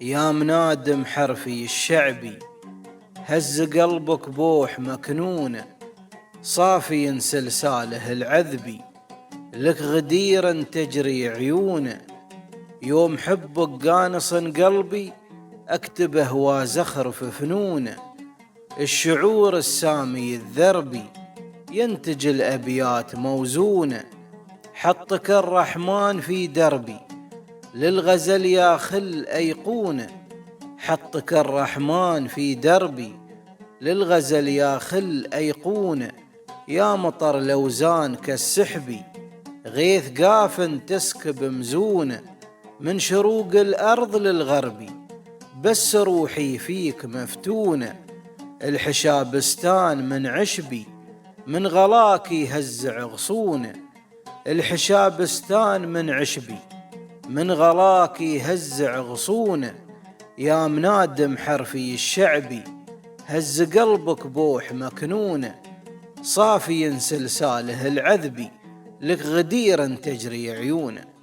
يا منادم حرفي الشعبي، هز قلبك بوح مكنونة، صافي سلساله العذبي، لك غديرا تجري عيونه. يوم حبك قانص قلبي، اكتبه وازخرف فنونه. الشعور السامي الذربي، ينتج الابيات موزونه. حطك الرحمن في دربي، للغزل يا خل أيقونة. حطك الرحمن في دربي، للغزل يا خل أيقونة. يا مطر لوزان كالسحبي، غيث قاف تسكب مزونة. من شروق الأرض للغربي، بس روحي فيك مفتونة. الحشابستان من عشبي، من غلاك يهزع غصونه. الحشابستان من عشبي، من غلاك يهزع غصونه. يا منادم حرفي الشعبي، هز قلبك بوح مكنونه. صافي سلساله العذبي، لك غديرا تجري عيونه.